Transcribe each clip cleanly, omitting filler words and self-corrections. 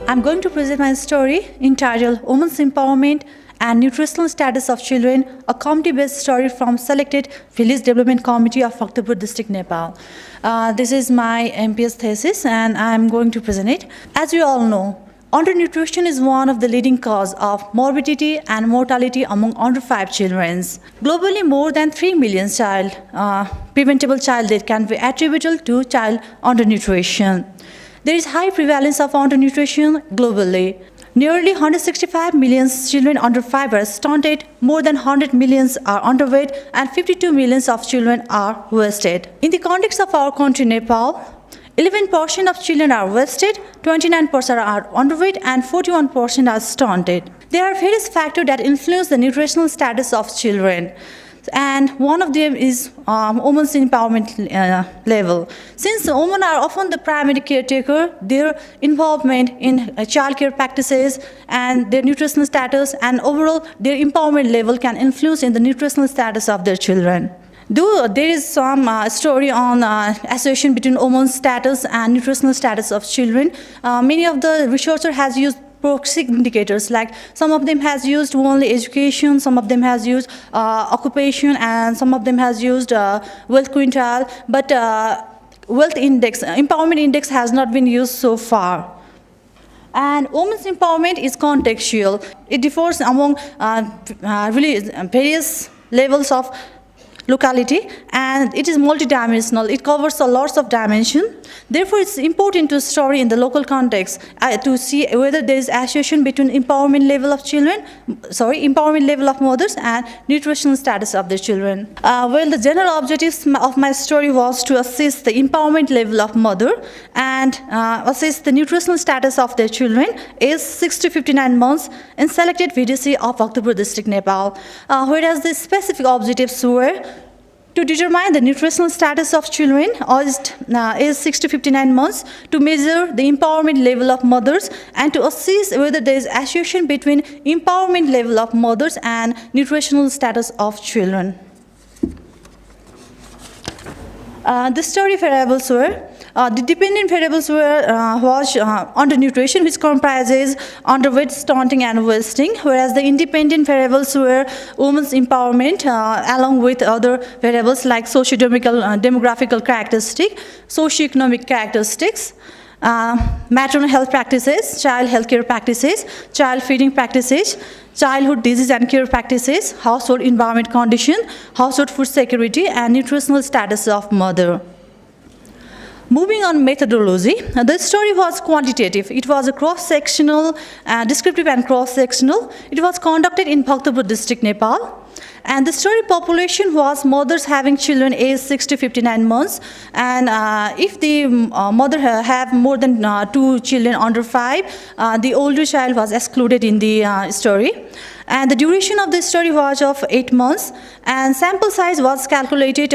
I'm going to present my story entitled Women's Empowerment and Nutritional Status of Children, a community-based story from selected Village Development Committee of Bhaktapur District, Nepal. This is my MPS thesis and I'm going to present it. As you all know, undernutrition is one of the leading causes of morbidity and mortality among under 5 children. Globally, more than 3 million preventable child death can be attributable to child undernutrition. There is high prevalence of undernutrition globally. Nearly 165 million children under 5 are stunted, more than 100 million are underweight, and 52 million of children are wasted. In the context of our country, Nepal, 11% of children are wasted, 29% are underweight, and 41% are stunted. There are various factors that influence the nutritional status of children, and one of them is women's empowerment level. Since women are often the primary caretaker, their involvement in childcare practices and their nutritional status and overall their empowerment level can influence in the nutritional status of their children. Though there is some story on association between women's status and nutritional status of children, many of the researchers has used proxy indicators, like some of them has used only education, some of them has used occupation, and some of them has used wealth quintile, but wealth index, empowerment index has not been used so far. And women's empowerment is contextual. It differs among really various levels of locality, and it is multidimensional. It covers a lot of dimensions. Therefore, it's important to study in the local context to see whether there is association between empowerment level of mothers and nutritional status of their children. Well, the general objectives of my story was to assess the empowerment level of mother and assess the nutritional status of their children aged 6 to 59 months in selected VDC of Bhaktapur District, Nepal. Whereas the specific objectives were to determine the nutritional status of children aged 6 to 59 months, to measure the empowerment level of mothers, and to assess whether there is association between empowerment level of mothers and nutritional status of children. The study variables were the dependent variables was undernutrition, which comprises underweight, stunting, and wasting, whereas the independent variables were women's empowerment, along with other variables like demographical characteristics, socioeconomic characteristics, maternal health practices, child healthcare practices, child feeding practices, childhood disease and care practices, household environment condition, household food security, and nutritional status of mother. Moving on methodology, the study was quantitative. It was a cross-sectional, descriptive and cross-sectional. It was conducted in Bhaktapur District, Nepal. And the study population was mothers having children aged 6 to 59 months. And if the mother have more than 2 children under 5, the older child was excluded in the study. And the duration of the study was of 8 months, and sample size was calculated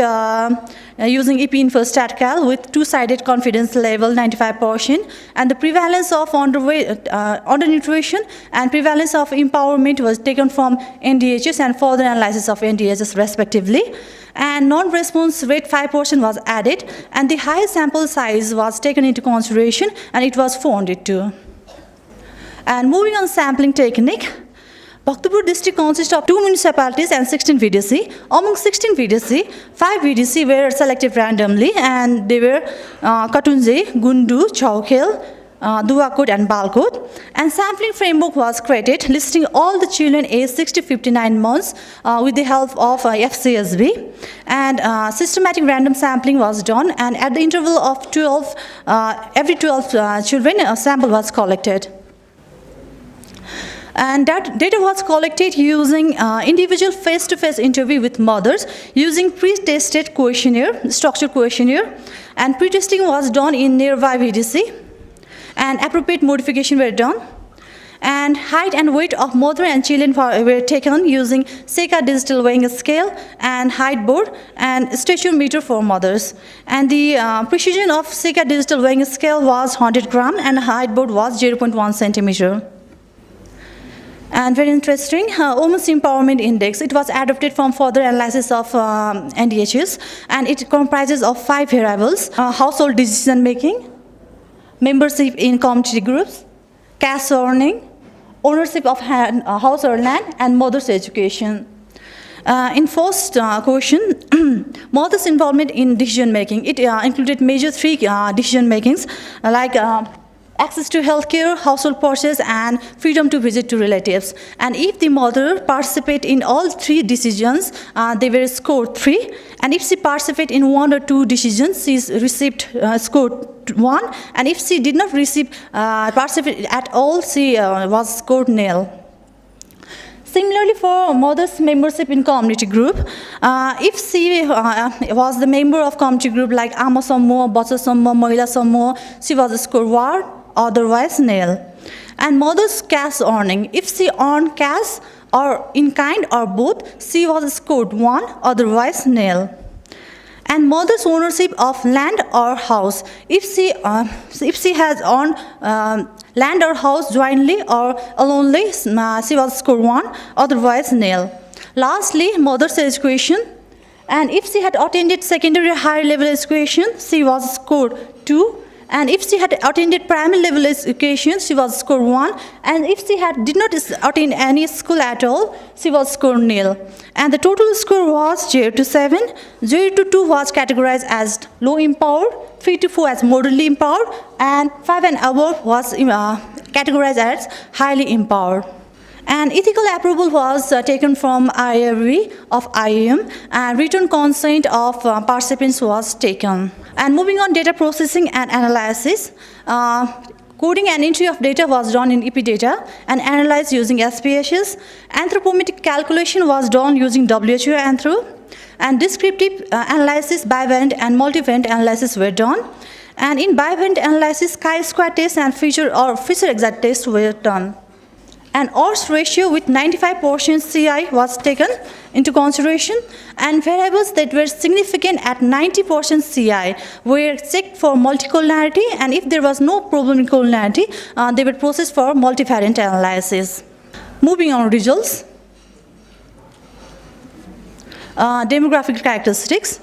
using EP-InfoStatCal with two-sided confidence level 95%, and the prevalence of undernutrition and prevalence of empowerment was taken from NDHS and further analysis of NDHS respectively. And non-response rate 5% was added, and the high sample size was taken into consideration, and it was 402. And moving on sampling technique, Bhaktapur District consists of 2 municipalities and 16 VDC. Among 16 VDC, 5 VDC were selected randomly, and they were Katunje, Gundu, Chaukhel, Duakot, and Balkot. And sampling framework was created, listing all the children aged 6 to 59 months with the help of FCSB. And systematic random sampling was done, and at the interval of every 12 children, a sample was collected. And that data was collected using individual face-to-face interview with mothers using pre-tested questionnaire, structured questionnaire, and pre-testing was done in nearby VDC, and appropriate modification were done. And height and weight of mother and children were taken using Seika digital weighing scale and height board and stature meter for mothers. And the precision of Seika digital weighing scale was 100 gram and height board was 0.1 centimeter. And very interesting, Women's Empowerment Index. It was adopted from further analysis of NDHS, and it comprises of 5 variables: household decision making, membership in community groups, cash earning, ownership of house or land, and mother's education. In first question, mother's involvement in decision making. It included major three decision makings like access to healthcare, household purchase, and freedom to visit to relatives. And if the mother participate in all three decisions, they were scored 3. And if she participate in 1 or 2 decisions, she received scored 1. And if she did not receive participate at all, she was scored nil. Similarly, for mother's membership in community group, if she was the member of community group like Ama Samuha, Bacha Samuha, Mahila Samuha, she was scored 1, otherwise nil. And mother's cash earning, if she earned cash or in kind or both, she was scored 1, otherwise nil. And mother's ownership of land or house, if she has owned land or house jointly or alonely, she was scored 1, otherwise nil. Lastly, mother's education, and if she had attended secondary or higher level education, she was scored 2. And if she had attended primary level education, she was scored 1. And if she did not attend any school at all, she was scored nil. And the total score was 0 to 7. 0 to 2 was categorized as low empowered, 3 to 4 as moderately empowered, and 5 and above was categorized as highly empowered. And ethical approval was taken from IRV of IAM, and written consent of participants was taken. And moving on, data processing and analysis. Coding and entry of data was done in Epidata and analyzed using SPSS. Anthropometric calculation was done using WHO Anthro. And descriptive analysis, bivariant and multivariate analysis were done. And in bivariant analysis, chi-square tests and feature exact tests were done. And odds ratio with 95% CI was taken into consideration, and variables that were significant at 90% CI were checked for multicollinearity, and if there was no problem in collinearity, they were processed for multivariate analysis. Moving on results. Demographic characteristics.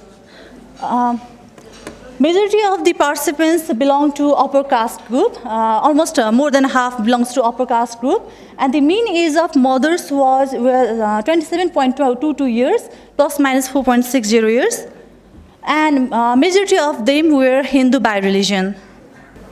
Majority of the participants belong to upper caste group. Almost more than half belongs to upper caste group. And the mean age of mothers was 27.22 years, plus minus 4.60 years. And majority of them were Hindu by religion.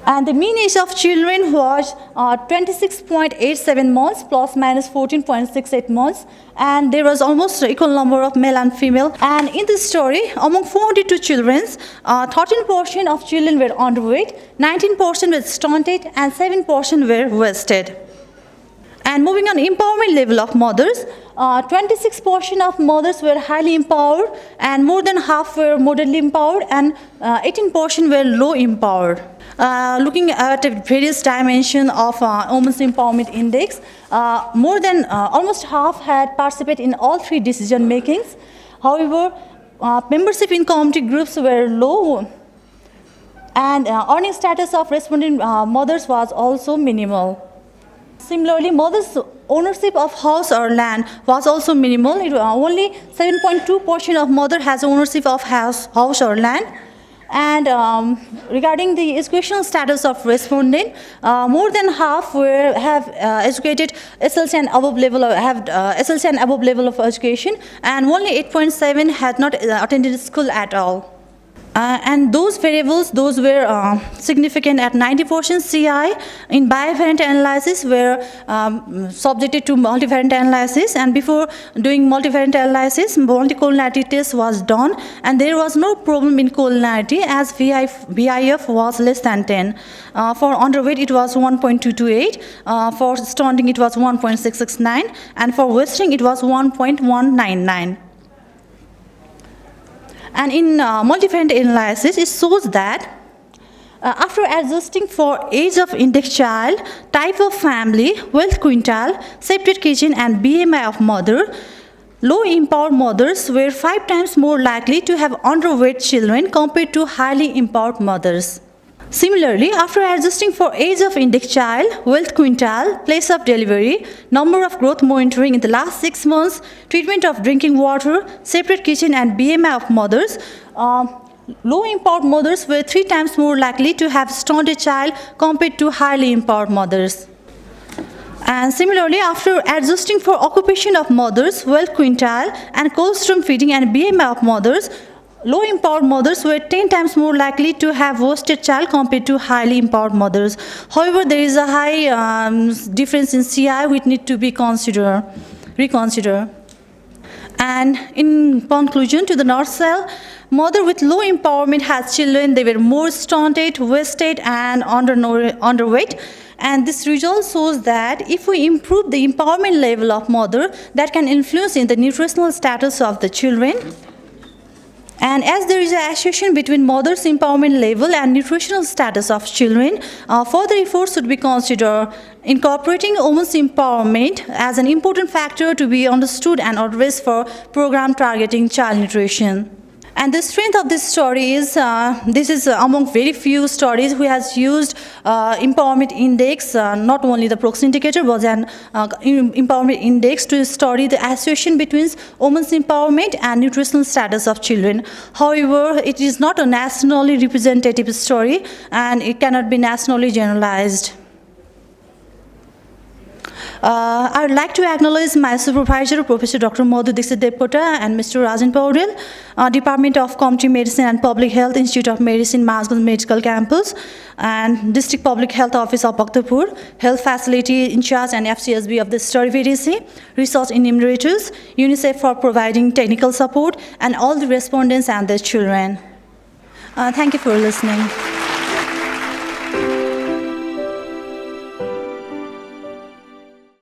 And the mean age of children was 26.87 months, plus minus 14.68 months. And there was almost equal number of male and female. And in this story, among 402 children, 13% of children were underweight, 19% were stunted, and 7% were wasted. And moving on, empowerment level of mothers, 26% of mothers were highly empowered, and more than half were moderately empowered, and 18% were low empowered. Looking at various dimensions of Women's Empowerment Index, more than almost half had participated in all 3 decision makings. However, membership in community groups were low, and earning status of responding mothers was also minimal. Similarly, mothers' ownership of house or land was also minimal. Only 7.2% of mother has ownership of house or land. And regarding the educational status of respondent, more than half have educated SLC and above level of education, and only 8.7 had not attended school at all. And those variables, those were significant at 90% CI. In bivariant analysis were subjected to multivariant analysis, and before doing multivariant analysis, multicollinearity test was done, and there was no problem in collinearity as VIF was less than 10. For underweight it was 1.228, for stunting it was 1.669, and for wasting it was 1.199. And in multivariate analysis, it shows that after adjusting for age of index child, type of family, wealth quintile, separate kitchen, and BMI of mother, low empowered mothers were 5 times more likely to have underweight children compared to highly empowered mothers. Similarly, after adjusting for age of index child, wealth quintile, place of delivery, number of growth monitoring in the last 6 months, treatment of drinking water, separate kitchen, and BMI of mothers, low empowered mothers were 3 times more likely to have stunted child compared to highly empowered mothers. And similarly, after adjusting for occupation of mothers, wealth quintile, and colostrum feeding and BMI of mothers, low-empowered mothers were 10 times more likely to have wasted child compared to highly empowered mothers. However, there is a high difference in CI which need to be reconsidered. And in conclusion, to the nutshell, mother with low empowerment has children, they were more stunted, wasted, and underweight. And this result shows that if we improve the empowerment level of mother, that can influence in the nutritional status of the children. And as there is an association between mother's empowerment level and nutritional status of children, further efforts should be considered. Incorporating women's empowerment as an important factor to be understood and addressed for program targeting child nutrition. And the strength of this story is, this is among very few studies who has used empowerment index, not only the proxy indicator, but an empowerment index to study the association between women's empowerment and nutritional status of children. However, it is not a nationally representative story and it cannot be nationally generalized. I would like to acknowledge my supervisor, Professor Dr. Madhu Dixit Devkota and Mr. Rajan Paudel, Department of Community Medicine and Public Health, Institute of Medicine, Masgund Medical Campus, and District Public Health Office of Bhaktapur, Health Facility in charge and FCSB of the Story VDC, resource enumerators, UNICEF for providing technical support, and all the respondents and their children. Thank you for listening.